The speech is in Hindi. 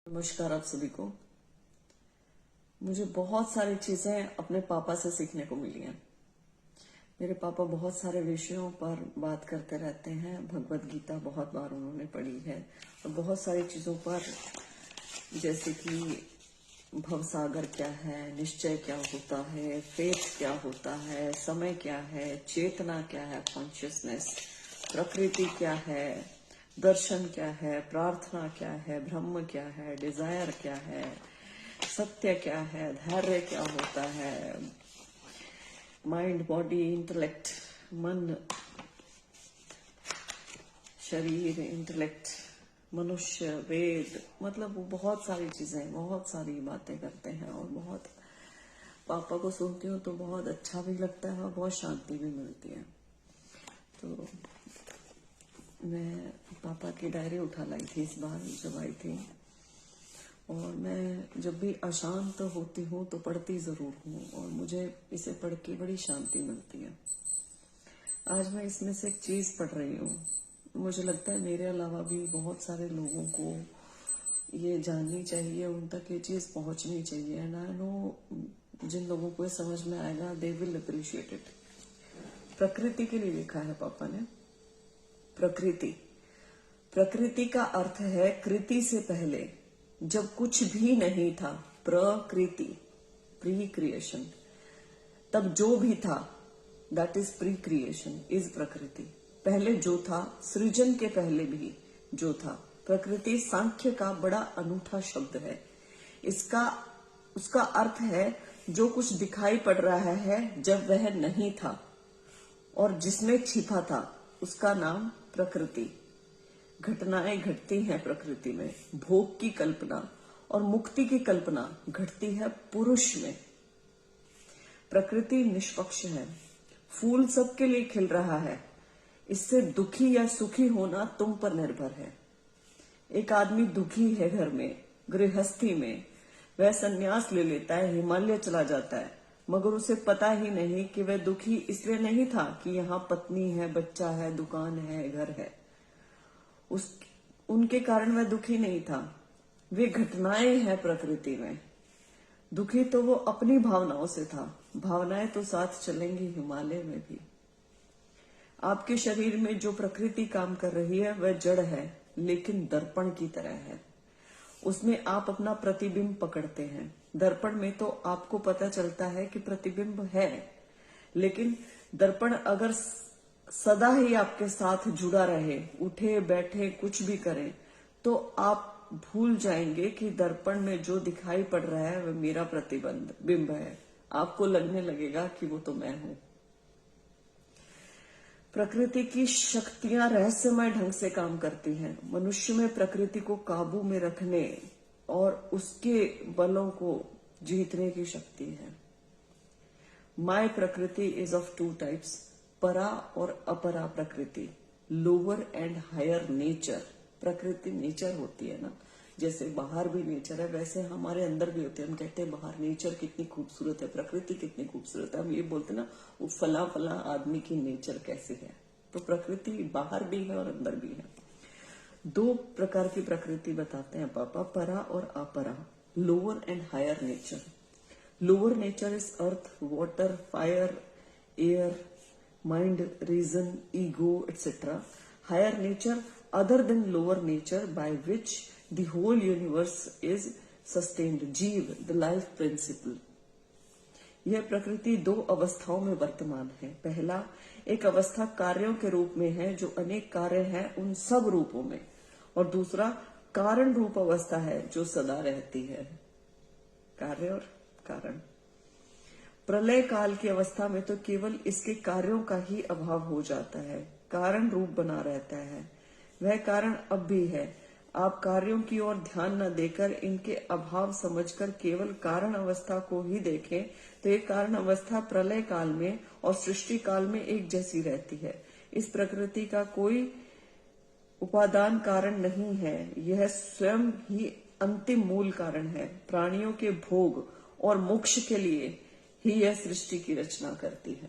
नमस्कार आप सभी को। मुझे बहुत सारी चीजें अपने पापा से सीखने को मिली हैं। मेरे पापा बहुत सारे विषयों पर बात करते रहते हैं। भगवत गीता बहुत बार उन्होंने पढ़ी है और बहुत सारी चीजों पर, जैसे कि भवसागर क्या है, निश्चय क्या होता है, फेथ क्या होता है, समय क्या है, चेतना क्या है, कॉन्शियसनेस, प्रकृति क्या है, दर्शन क्या है, प्रार्थना क्या है, ब्रह्म क्या है, डिजायर क्या है, सत्य क्या है, धैर्य क्या होता है, माइंड, बॉडी, इंटेलेक्ट, मन, शरीर, इंटेलेक्ट, मनुष्य, वेद, मतलब वो बहुत सारी चीजें, बहुत सारी बातें करते हैं। और बहुत पापा को सुनती हूँ तो बहुत अच्छा भी लगता है और बहुत शांति भी मिलती है। तो मैं पापा की डायरी उठा लाई थी इस बार जब आई थी, और मैं जब भी अशांत होती हूँ तो पढ़ती जरूर हूँ और मुझे इसे पढ़ के बड़ी शांति मिलती है। आज मैं इसमें से एक चीज पढ़ रही हूँ। मुझे लगता है मेरे अलावा भी बहुत सारे लोगों को ये जाननी चाहिए, उन तक ये चीज पहुंचनी चाहिए। एंड आई नो जिन लोगों को ये समझ में आएगा दे विल अप्रिशिएट इट। प्रकृति के लिए लिखा है पापा ने। प्रकृति, प्रकृति का अर्थ है कृति से पहले, जब कुछ भी नहीं था। प्रकृति, प्री क्रिएशन, तब जो भी था, that is pre creation, is प्रकृति। पहले जो था, सृजन के पहले भी जो था। प्रकृति सांख्य का बड़ा अनूठा शब्द है। उसका अर्थ है जो कुछ दिखाई पड़ रहा है जब वह नहीं था और जिसमें छिपा था, उसका नाम प्रकृति। घटनाएं घटती हैं प्रकृति में। भोग की कल्पना और मुक्ति की कल्पना घटती है पुरुष में। प्रकृति निष्पक्ष है। फूल सबके लिए खिल रहा है। इससे दुखी या सुखी होना तुम पर निर्भर है। एक आदमी दुखी है घर में, गृहस्थी में, वह संन्यास ले लेता है, हिमालय चला जाता है, मगर उसे पता ही नहीं कि वह दुखी इसलिए नहीं था कि यहाँ पत्नी है, बच्चा है, दुकान है, घर है। उनके कारण वह दुखी नहीं था। वे घटनाएं हैं प्रकृति में। दुखी तो वो अपनी भावनाओं से था। भावनाएं तो साथ चलेंगी हिमालय में भी। आपके शरीर में जो प्रकृति काम कर रही है वह जड़ है, लेकिन दर्पण की तरह है। उसमें आप अपना प्रतिबिंब पकड़ते हैं। दर्पण में तो आपको पता चलता है कि प्रतिबिंब है, लेकिन दर्पण अगर सदा ही आपके साथ जुड़ा रहे, उठे बैठे कुछ भी करें, तो आप भूल जाएंगे कि दर्पण में जो दिखाई पड़ रहा है वह मेरा प्रतिबिंब है। आपको लगने लगेगा कि वो तो मैं हूं। प्रकृति की शक्तियां रहस्यमय ढंग से काम करती हैं। मनुष्य में प्रकृति को काबू में रखने और उसके बलों को जीतने की शक्ति है। माय प्रकृति इज ऑफ टू टाइप्स, परा और अपरा प्रकृति, लोअर एंड हायर नेचर। प्रकृति नेचर होती है ना, जैसे बाहर भी नेचर है वैसे हमारे अंदर भी होती है। हम कहते हैं बाहर नेचर कितनी खूबसूरत है, प्रकृति कितनी खूबसूरत है। हम ये बोलते हैं ना, वो फला फला आदमी की नेचर कैसी है। तो प्रकृति बाहर भी है और अंदर भी है। दो प्रकार की प्रकृति बताते हैं पापा, परा और अपरा, lower and higher nature. Lower nature is earth, water, fire, air, mind, reason, ego, etc. Higher nature, other than lower nature, by which the whole universe is sustained. जीव, the life principle. यह प्रकृति दो अवस्थाओं में वर्तमान है। पहला, एक अवस्था कार्यों के रूप में है जो अनेक कार्य हैं उन सब रूपों में, और दूसरा कारण रूप अवस्था है जो सदा रहती है। कार्य और कारण। प्रलय काल की अवस्था में तो केवल इसके कार्यों का ही अभाव हो जाता है, कारण रूप बना रहता है। वह कारण अब भी है। आप कार्यों की ओर ध्यान न देकर इनके अभाव समझकर केवल कारण अवस्था को ही देखें तो ये कारण अवस्था प्रलय काल में और सृष्टि काल में एक जैसी रहती है। इस प्रकृति का कोई उपादान कारण नहीं है, यह स्वयं ही अंतिम मूल कारण है। प्राणियों के भोग और मोक्ष के लिए ही यह सृष्टि की रचना करती है।